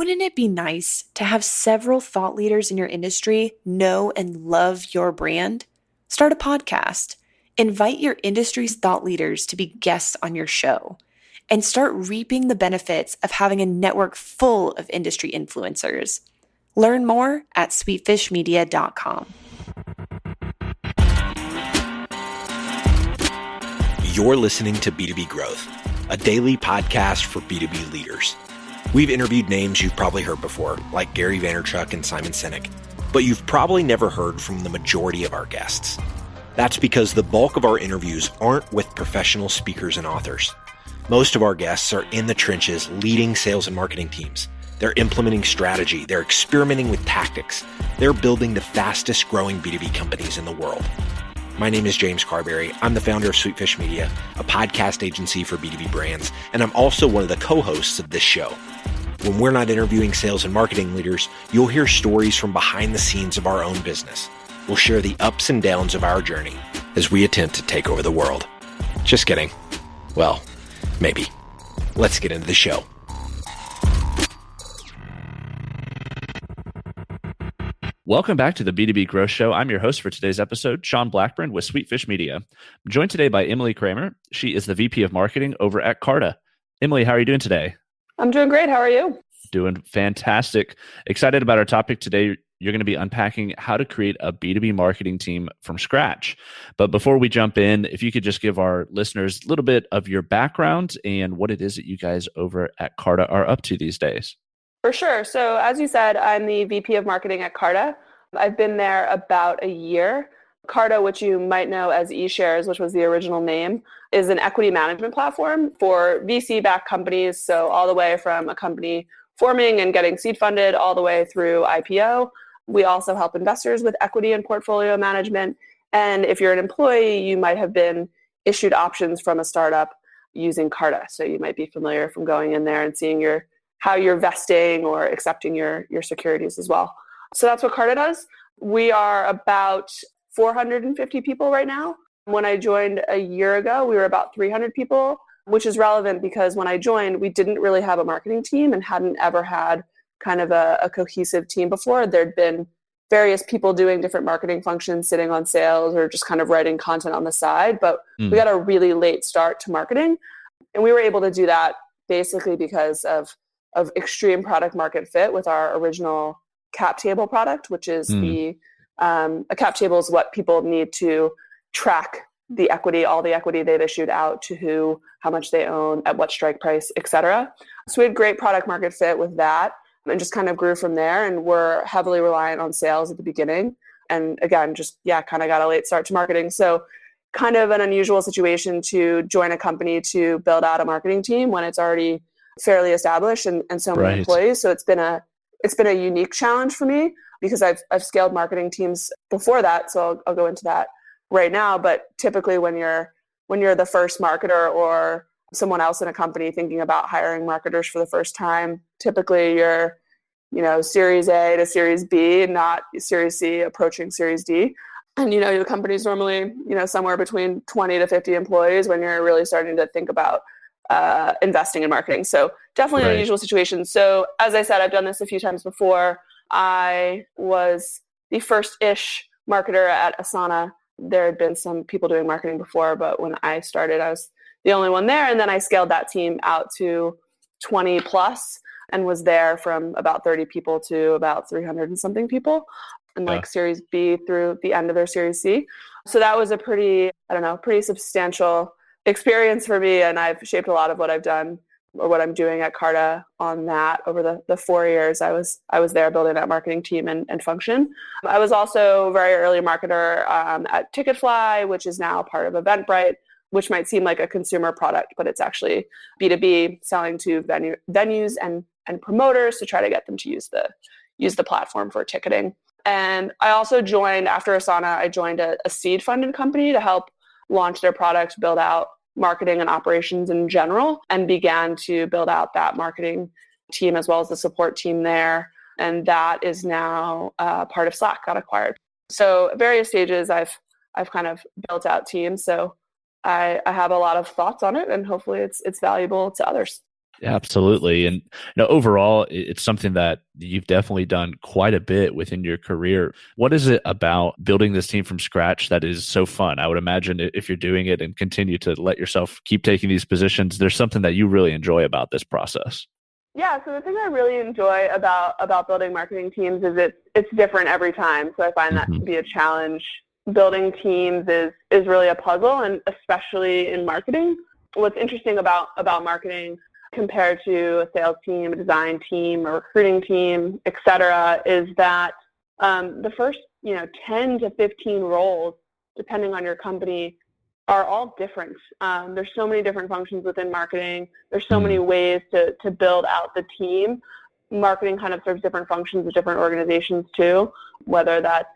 Wouldn't it be nice to have several thought leaders in your industry know and love your brand? Start a podcast. Invite your industry's thought leaders to be guests on your show, and start reaping the benefits of having a network full of industry influencers. Learn more at sweetfishmedia.com. You're listening to B2B Growth, a daily podcast for B2B leaders. We've interviewed names you've probably heard before, like Gary Vaynerchuk and Simon Sinek, but you've probably never heard from the majority of our guests. That's because the bulk of our interviews aren't with professional speakers and authors. Most of our guests are in the trenches leading sales and marketing teams. They're implementing strategy. They're experimenting with tactics. They're building the fastest growing B2B companies in the world. My name is James Carberry. I'm the founder of Sweetfish Media, a podcast agency for B2B brands, and I'm also one of the co-hosts of this show. When we're not interviewing sales and marketing leaders, you'll hear stories from behind the scenes of our own business. We'll share the ups and downs of our journey as we attempt to take over the world. Just kidding. Well, maybe. Let's get into the show. Welcome back to the B2B Growth Show. I'm your host for today's episode, Sean Blackburn with Sweetfish Media. I'm joined today by Emily Kramer. She is the VP of Marketing over at Carta. Emily, how are you doing today? I'm doing great. How are you? Doing fantastic. Excited about our topic today. You're going to be unpacking how to create a B2B marketing team from scratch. But before we jump in, if you could just give our listeners a little bit of your background and what it is that you guys over at Carta are up to these days. For sure. So as you said, I'm the VP of Marketing at Carta. I've been there about a year. Carta, which you might know as eShares, which was the original name, is an equity management platform for VC-backed companies. So all the way from a company forming and getting seed funded all the way through IPO. We also help investors with equity and portfolio management. And if you're an employee, you might have been issued options from a startup using Carta. So you might be familiar from going in there and seeing how you're vesting or accepting your securities as well. So that's what Carta does. We are about 450 people right now. When I joined a year ago, we were about 300 people, which is relevant because when I joined, we didn't really have a marketing team and hadn't ever had kind of a cohesive team before. There'd been various people doing different marketing functions, sitting on sales or just kind of writing content on the side. But we got a really late start to marketing. And we were able to do that basically because of extreme product market fit with our original cap table product, which is a cap table is what people need to track the equity, all the equity they've issued out to who, how much they own, at what strike price, et cetera. So we had great product market fit with that and just kind of grew from there. And we're heavily reliant on sales at the beginning. And again, kind of got a late start to marketing. So kind of an unusual situation to join a company to build out a marketing team when it's already fairly established and so many employees. So it's been a unique challenge for me because I've scaled marketing teams before that. So I'll go into that right now. But typically when you're the first marketer or someone else in a company thinking about hiring marketers for the first time, typically you're, Series A to Series B, not Series C approaching Series D. And, your company's normally, somewhere between 20 to 50 employees when you're really starting to think about investing in marketing. So definitely an unusual situation. So as I said, I've done this a few times before. I was the first-ish marketer at Asana. There had been some people doing marketing before, but when I started, I was the only one there. And then I scaled that team out to 20 plus and was there from about 30 people to about 300 and something people and Series B through the end of their Series C. So that was a pretty substantial experience for me. And I've shaped a lot of what I've done or what I'm doing at Carta on that over the 4 years I was there building that marketing team and function. I was also a very early marketer at Ticketfly, which is now part of Eventbrite, which might seem like a consumer product, but it's actually B2B, selling to venues and promoters to try to get them to use the platform for ticketing. And I also joined, after Asana, I joined a seed funded company to help launch their product, build out marketing and operations in general, and began to build out that marketing team as well as the support team there. And that is now part of Slack, got acquired. So at various stages, I've kind of built out teams. So I have a lot of thoughts on it, and hopefully it's valuable to others. Yeah, absolutely. And overall, it's something that you've definitely done quite a bit within your career. What is it about building this team from scratch that is so fun? I would imagine if you're doing it and continue to let yourself keep taking these positions, there's something that you really enjoy about this process. Yeah, so the thing I really enjoy about building marketing teams is it's different every time. So I find that to be a challenge. Building teams is really a puzzle, and especially in marketing. What's interesting about marketing compared to a sales team, a design team, a recruiting team, et cetera, is that the first 10 to 15 roles, depending on your company, are all different. There's so many different functions within marketing. There's so many ways to build out the team. Marketing kind of serves different functions of different organizations too, whether that's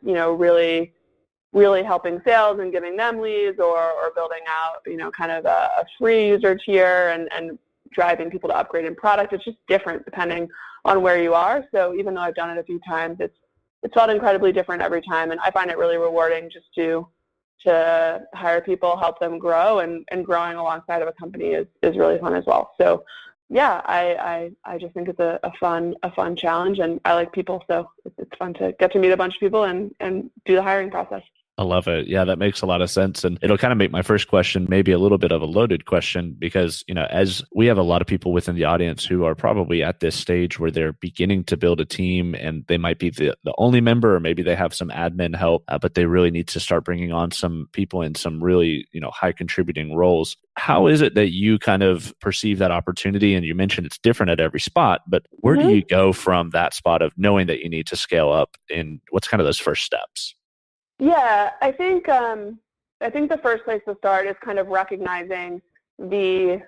really helping sales and giving them leads, or building out kind of a free user tier and driving people to upgrade in product. It's just different depending on where you are. So even though I've done it a few times, it's felt incredibly different every time, and I find it really rewarding just to hire people, help them grow, and growing alongside of a company is really fun as well. So yeah, I just think it's a fun challenge, and I like people, so it's fun to get to meet a bunch of people and do the hiring process. I love it. Yeah, that makes a lot of sense. And it'll kind of make my first question maybe a little bit of a loaded question because, as we have a lot of people within the audience who are probably at this stage where they're beginning to build a team and they might be the only member, or maybe they have some admin help, but they really need to start bringing on some people in some really, high contributing roles. How is it that you kind of perceive that opportunity? And you mentioned it's different at every spot, but where do you go from that spot of knowing that you need to scale up, and what's kind of those first steps? Yeah, I think the first place to start is kind of recognizing the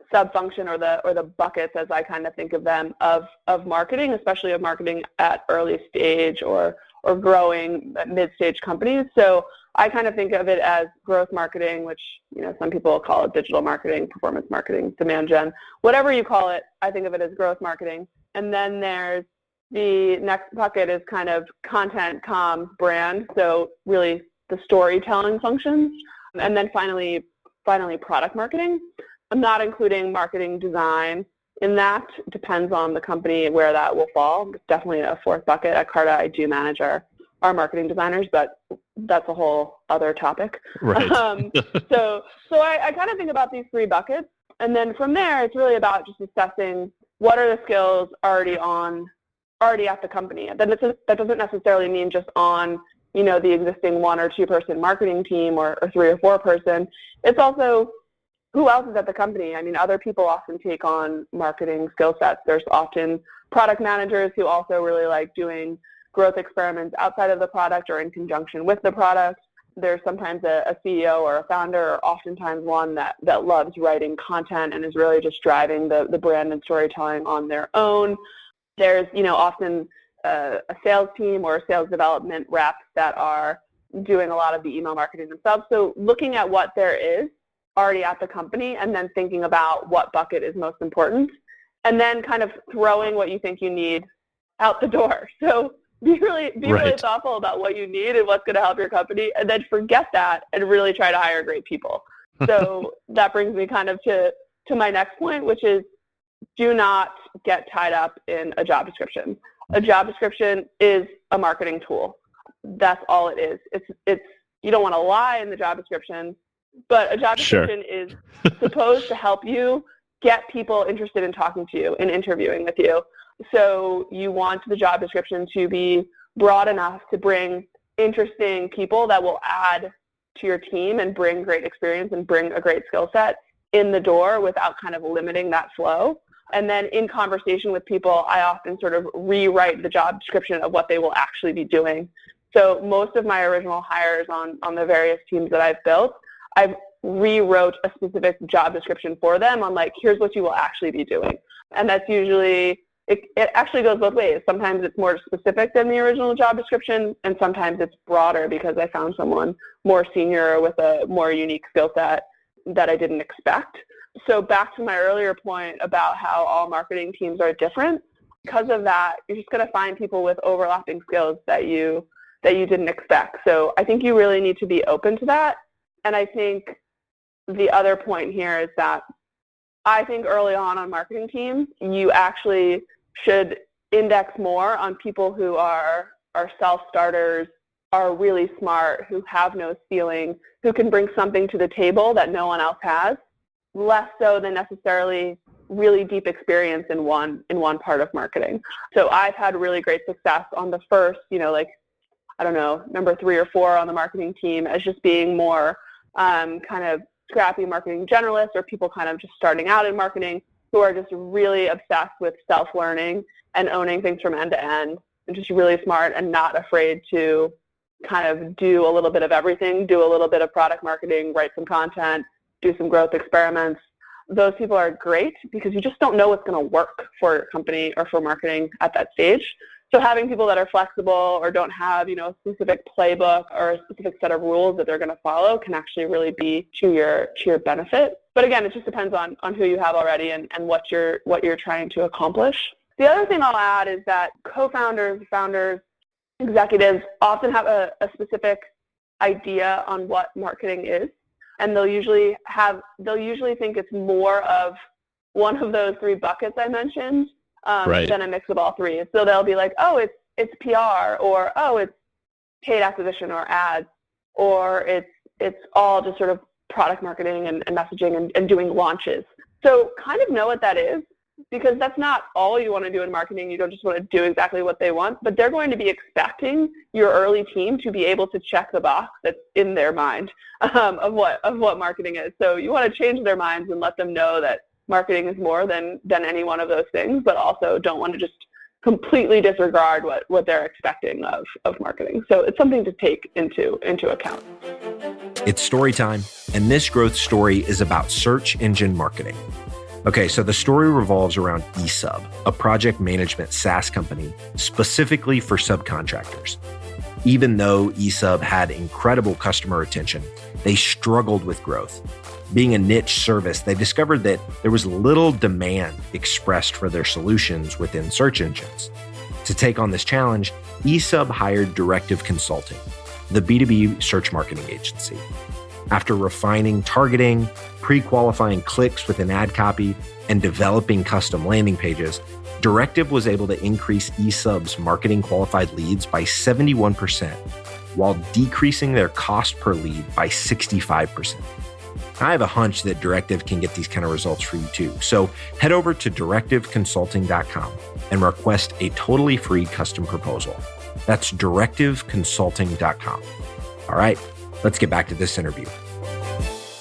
sub-function or the buckets, as I kind of think of them, of marketing, especially of marketing at early stage or growing mid-stage companies. So I kind of think of it as growth marketing, which some people call it digital marketing, performance marketing, demand gen, whatever you call it. I think of it as growth marketing, and then there's the next bucket is kind of content, comm, brand, so really the storytelling functions. And then finally product marketing. I'm not including marketing design in that. It depends on the company where that will fall. It's definitely a fourth bucket. At Carta, I do manage our marketing designers, but that's a whole other topic. Right. So I kind of think about these three buckets. And then from there, it's really about just assessing what are the skills already at the company. That doesn't necessarily mean just on the existing 1 or 2 person marketing team or 3 or 4 person. It's also who else is at the company. I mean, other people often take on marketing skill sets. There's often product managers who also really like doing growth experiments outside of the product or in conjunction with the product. There's sometimes a CEO or a founder, or oftentimes one that loves writing content and is really just driving the brand and storytelling on their own. There's, often a sales team or a sales development reps that are doing a lot of the email marketing themselves. So looking at what there is already at the company and then thinking about what bucket is most important, and then kind of throwing what you think you need out the door. So be really thoughtful about what you need and what's going to help your company, and then forget that and really try to hire great people. So that brings me kind of to my next point, which is do not get tied up in a job description. A job description is a marketing tool. That's all it is. It's you don't want to lie in the job description, but a job description is supposed to help you get people interested in talking to you and interviewing with you. So you want the job description to be broad enough to bring interesting people that will add to your team and bring great experience and bring a great skill set in the door without kind of limiting that flow. And then in conversation with people, I often sort of rewrite the job description of what they will actually be doing. So most of my original hires on the various teams that I've built, I've rewrote a specific job description for them on like, here's what you will actually be doing. And that's usually, it actually goes both ways. Sometimes it's more specific than the original job description, and sometimes it's broader because I found someone more senior with a more unique skill set that I didn't expect. So back to my earlier point about how all marketing teams are different, because of that, you're just going to find people with overlapping skills that you didn't expect. So I think you really need to be open to that. And I think the other point here is that I think early on marketing teams, you actually should index more on people who are self-starters, are really smart, who have no ceiling, who can bring something to the table that no one else has, less so than necessarily really deep experience in one part of marketing. So I've had really great success on the first, number 3 or 4 on the marketing team as just being more kind of scrappy marketing generalists or people kind of just starting out in marketing who are just really obsessed with self-learning and owning things from end to end and just really smart and not afraid to kind of do a little bit of everything, do a little bit of product marketing, write some content, do some growth experiments. Those people are great because you just don't know what's going to work for your company or for marketing at that stage. So having people that are flexible or don't have, a specific playbook or a specific set of rules that they're going to follow can actually really be to your benefit. But again, it just depends on who you have already and what you're trying to accomplish. The other thing I'll add is that co-founders, founders, executives often have a specific idea on what marketing is, and they'll usually think it's more of one of those 3 buckets I mentioned. Than a mix of all 3. So they'll be like, oh, it's PR, or oh, it's paid acquisition or ads, or it's all just sort of product marketing and messaging and doing launches. So kind of know what that is, because that's not all you want to do in marketing. You don't just want to do exactly what they want, but they're going to be expecting your early team to be able to check the box that's in their mind of what marketing is. So you want to change their minds and let them know that marketing is more than any one of those things, but also don't want to just completely disregard what they're expecting of marketing. So it's something to take into account. It's story time, and this growth story is about search engine marketing. Okay, so the story revolves around eSub, a project management SaaS company specifically for subcontractors. Even though eSub had incredible customer retention, they struggled with growth. Being a niche service, they discovered that there was little demand expressed for their solutions within search engines. To take on this challenge, eSub hired Directive Consulting, the B2B search marketing agency. After refining targeting, pre-qualifying clicks within ad copy, and developing custom landing pages, Directive was able to increase eSub's marketing qualified leads by 71%, while decreasing their cost per lead by 65%. I have a hunch that Directive can get these kind of results for you too. So head over to directiveconsulting.com and request a totally free custom proposal. That's directiveconsulting.com. All right, let's get back to this interview.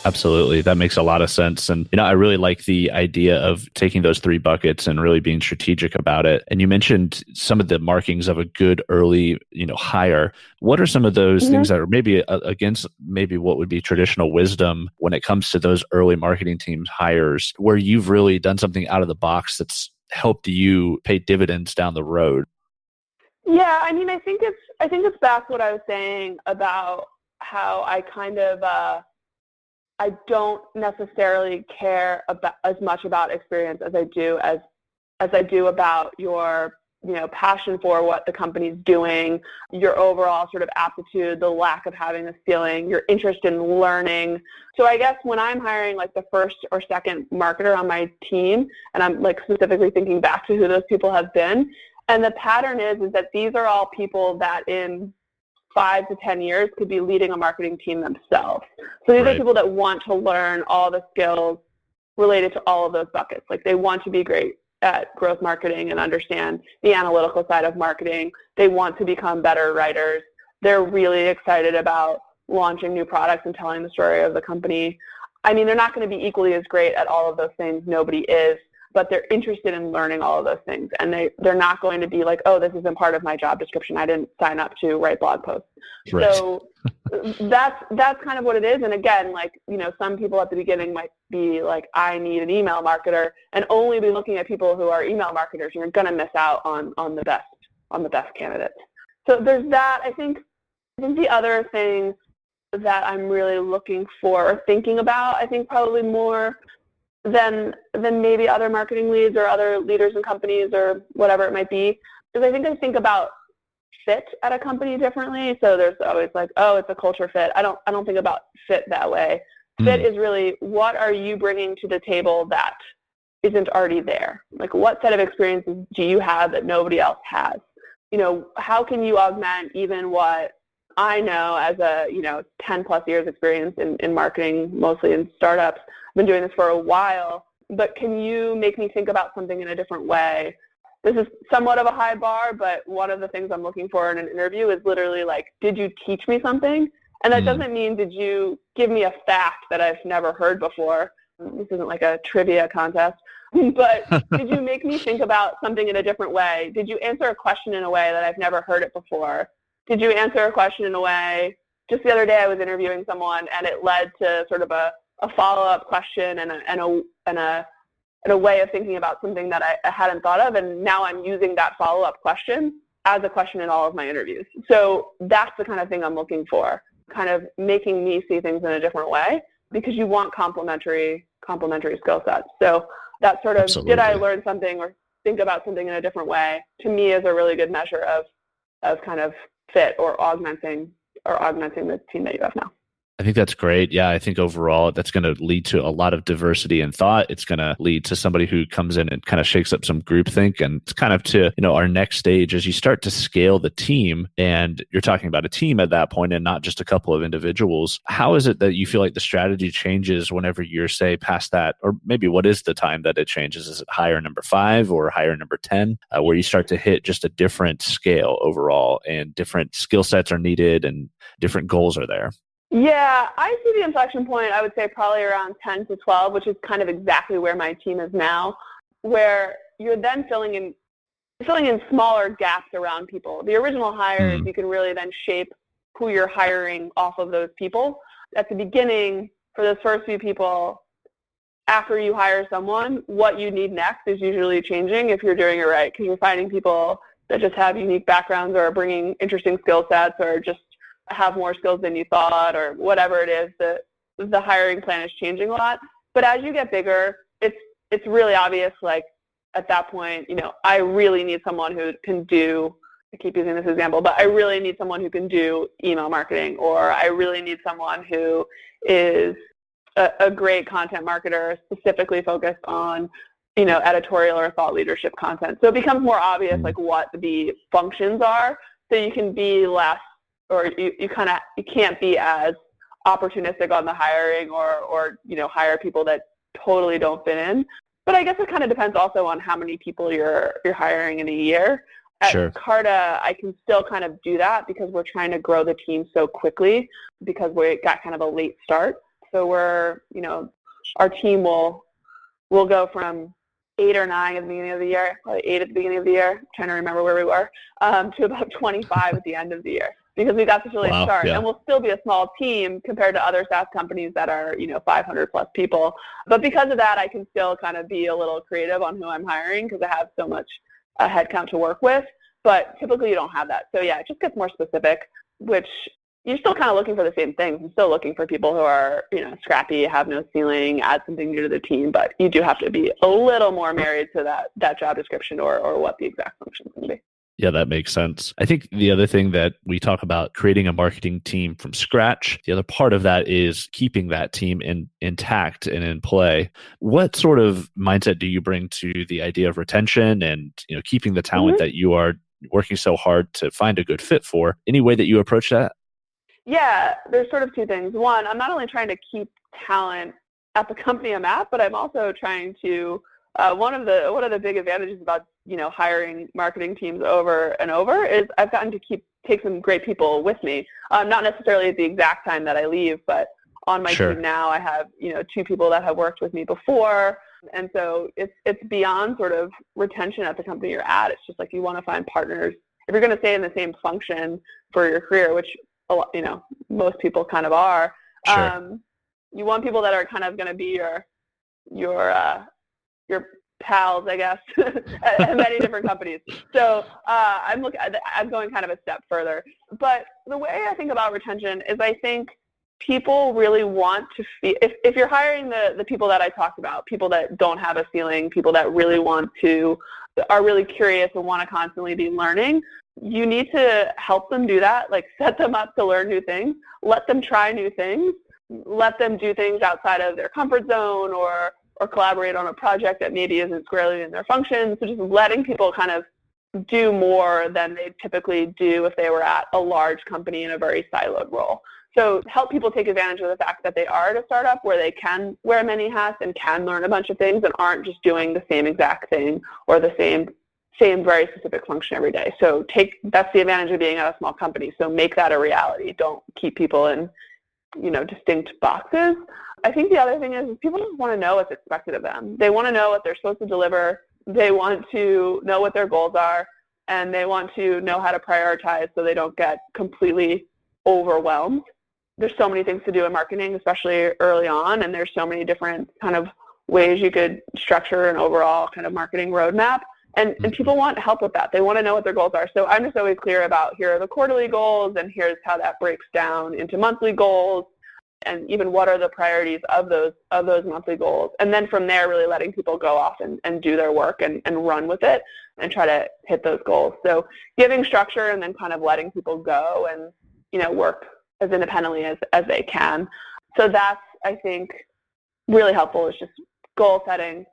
Absolutely. That makes a lot of sense. And, I really like the idea of taking those 3 buckets and really being strategic about it. And you mentioned some of the markings of a good early, hire. What are some of those things that are maybe against maybe what would be traditional wisdom when it comes to those early marketing teams hires, where you've really done something out of the box that's helped you pay dividends down the road? Yeah, I think it's back to what I was saying about how I kind of I don't necessarily care about as much about experience as I do about your passion for what the company's doing, your overall sort of aptitude, the lack of having a ceiling, your interest in learning. So I guess when I'm hiring like the first or second marketer on my team, and I'm like specifically thinking back to who those people have been, and the pattern is that these are all people that in 5 to 10 years could be leading a marketing team themselves. So these are people that want to learn all the skills related to all of those buckets. Like they want to be great at growth marketing and understand the analytical side of marketing. They want to become better writers. They're really excited about launching new products and telling the story of the company. They're not going to be equally as great at all of those things. Nobody is. But they're interested in learning all of those things. And they're not going to be like, oh, this isn't part of my job description. I didn't sign up to write blog posts. Right. So that's kind of what it is. And again, some people at the beginning might be like, I need an email marketer, and only be looking at people who are email marketers. You're going to miss out on the best candidates. So there's that. I think the other thing that I'm really looking for or thinking about, I think probably more than maybe other marketing leads or other leaders in companies or whatever it might be, is I think about fit at a company differently. So there's always like, oh, it's a culture fit. I don't think about fit that way. Fit is really, what are you bringing to the table that isn't already there? Like, what set of experiences do you have that nobody else has? How can you augment even what I know as a, 10 plus years experience in marketing, mostly in startups? I've been doing this for a while, but can you make me think about something in a different way? This is somewhat of a high bar, but one of the things I'm looking for in an interview is literally like, did you teach me something? And that doesn't mean, did you give me a fact that I've never heard before? This isn't like a trivia contest, but did you make me think about something in a different way? Did you answer a question in a way that I've never heard it before? Did you answer a question in a way, just the other day I was interviewing someone and it led to sort of a follow-up question and a way of thinking about something that I hadn't thought of, and now I'm using that follow-up question as a question in all of my interviews. So that's the kind of thing I'm looking for, kind of making me see things in a different way, because you want complementary skill sets. So that sort of, Absolutely. Did I learn something or think about something in a different way, to me is a really good measure of kind of fit or augmenting the team that you have now. I think that's great. Yeah, I think overall that's going to lead to a lot of diversity in thought. It's going to lead to somebody who comes in and kind of shakes up some groupthink. And it's kind of to, our next stage as you start to scale the team, and you're talking about a team at that point and not just a couple of individuals. How is it that you feel like the strategy changes whenever you're, say, past that? Or maybe what is the time that it changes? Is it hire number 5 or hire number 10, where you start to hit just a different scale overall and different skill sets are needed and different goals are there? Yeah, I see the inflection point, I would say probably around 10 to 12, which is kind of exactly where my team is now, where you're then filling in smaller gaps around people. The original hires, you can really then shape who you're hiring off of those people. At the beginning, for those first few people, after you hire someone, what you need next is usually changing if you're doing it right, because you're finding people that just have unique backgrounds or are bringing interesting skill sets or just have more skills than you thought, or whatever it is. The hiring plan is changing a lot. But as you get bigger, it's really obvious, like at that point, I really need someone who can do, I keep using this example, but I really need someone who can do email marketing, or I really need someone who is a great content marketer specifically focused on, editorial or thought leadership content. So it becomes more obvious like what the functions are, so you can be less, or you can't be as opportunistic on the hiring or hire people that totally don't fit in. But I guess it kind of depends also on how many people you're hiring in a year. At Carta, I can still kind of do that because we're trying to grow the team so quickly, because we got kind of a late start. So we're, our team will go from 8 or 9 at the beginning of the year, probably 8 at the beginning of the year, I'm trying to remember where we were, to about 25 at the end of the year, because we got this really start. Yeah. And we'll still be a small team compared to other SaaS companies that are, 500 plus people. But because of that, I can still kind of be a little creative on who I'm hiring, because I have so much headcount to work with. But typically you don't have that. So yeah, it just gets more specific, which you're still kind of looking for the same things. I'm still looking for people who are, scrappy, have no ceiling, add something new to the team, but you do have to be a little more married to that job description or what the exact function is going to be. Yeah, that makes sense. I think the other thing that we talk about, creating a marketing team from scratch, the other part of that is keeping that team intact and in play. What sort of mindset do you bring to the idea of retention and keeping the talent that you are working so hard to find a good fit for? Any way that you approach that? Yeah, there's sort of 2 things. One, I'm not only trying to keep talent at the company I'm at, but I'm also trying to, one of the big advantages about, hiring marketing teams over and over is I've gotten to take some great people with me. Not necessarily at the exact time that I leave, but on my team now I have, 2 people that have worked with me before. And so it's beyond sort of retention at the company you're at. It's just like you want to find partners. If you're going to stay in the same function for your career, which most people kind of are, you want people that are kind of going to be your pals, I guess, at many different companies. So I'm going kind of a step further. But the way I think about retention is I think people really want to feel, if you're hiring the people that I talked about, people that don't have a ceiling, people that really are really curious and want to constantly be learning, you need to help them do that, like set them up to learn new things, let them try new things, let them do things outside of their comfort zone or collaborate on a project that maybe isn't squarely in their function. So just letting people kind of do more than they typically do if they were at a large company in a very siloed role. So help people take advantage of the fact that they are at a startup where they can wear many hats and can learn a bunch of things and aren't just doing the same exact thing or the same very specific function every day. So that's the advantage of being at a small company. So make that a reality. Don't keep people in, distinct boxes. I think the other thing is people just want to know what's expected of them. They want to know what they're supposed to deliver. They want to know what their goals are, and they want to know how to prioritize so they don't get completely overwhelmed. There's so many things to do in marketing, especially early on, and there's so many different kind of ways you could structure an overall kind of marketing roadmap. And people want help with that. They want to know what their goals are. So I'm just always clear about here are the quarterly goals, and here's how that breaks down into monthly goals, and even what are the priorities of those monthly goals. And then from there, really letting people go off and do their work and run with it and try to hit those goals. So giving structure and then kind of letting people go and, work as independently as they can. So that's, I think, really helpful is just goal setting,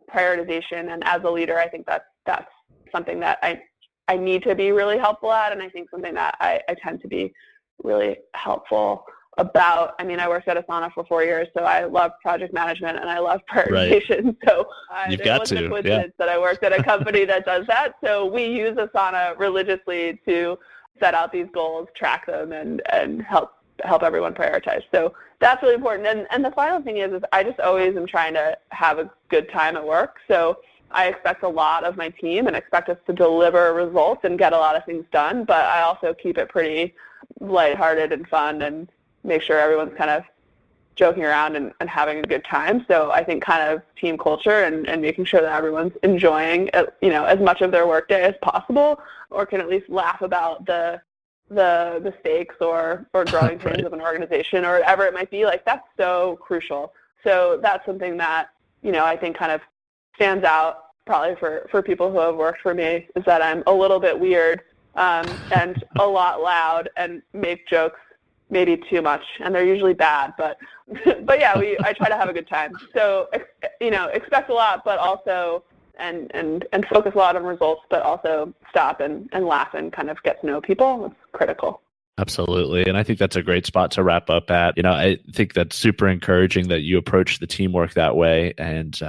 prioritization. And as a leader, I think that's something that I need to be really helpful at. And I think something that I tend to be really helpful about. I mean, I worked at Asana for 4 years, so I love project management and I love prioritization. Right. So You've got to. It wasn't a coincidence that I worked at a company that does that. So we use Asana religiously to set out these goals, track them, and help everyone prioritize. So that's really important. And the final thing is I just always am trying to have a good time at work. So I expect a lot of my team and expect us to deliver results and get a lot of things done, but I also keep it pretty lighthearted and fun and make sure everyone's kind of joking around and having a good time. So I think kind of team culture and making sure that everyone's enjoying, as much of their workday as possible, or can at least laugh about the mistakes or growing pains Right. of an organization or whatever it might be. Like, that's so crucial. So that's something that, I think kind of stands out probably for people who have worked for me, is that I'm a little bit weird and a lot loud and make jokes maybe too much, and they're usually bad, but yeah, I try to have a good time. So, expect a lot, but also, and focus a lot on results, but also stop and laugh and kind of get to know people. It's critical. Absolutely. And I think that's a great spot to wrap up at. I think that's super encouraging that you approach the teamwork that way and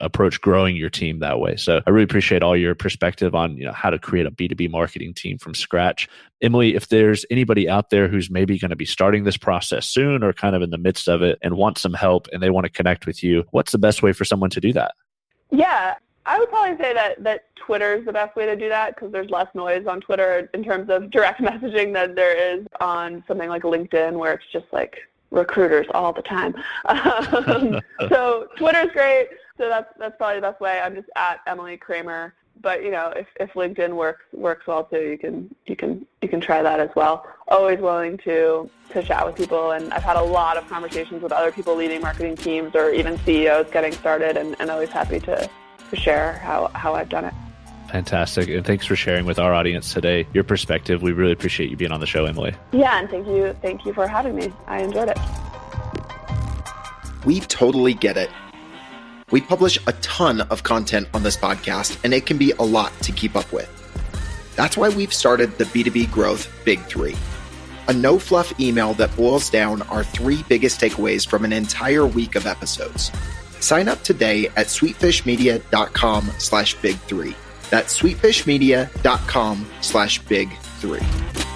approach growing your team that way. So I really appreciate all your perspective on how to create a B2B marketing team from scratch. Emily, if there's anybody out there who's maybe going to be starting this process soon or kind of in the midst of it and wants some help and they want to connect with you, what's the best way for someone to do that? Yeah. I would probably say that Twitter is the best way to do that because there's less noise on Twitter in terms of direct messaging than there is on something like LinkedIn, where it's just like recruiters all the time. So Twitter's great. So that's probably the best way. I'm just at Emily Kramer. But if LinkedIn works well too, you can try that as well. Always willing to chat with people, and I've had a lot of conversations with other people leading marketing teams or even CEOs getting started, and always happy to share how I've done it. Fantastic. And thanks for sharing with our audience today your perspective. We really appreciate you being on the show, Emily. Yeah, and thank you for having me. I enjoyed it. We totally get it. We publish a ton of content on this podcast, and it can be a lot to keep up with. That's why we've started the B2B Growth Big 3, a no-fluff email that boils down our 3 biggest takeaways from an entire week of episodes. Sign up today at sweetfishmedia.com/big3. That's sweetfishmedia.com/big3.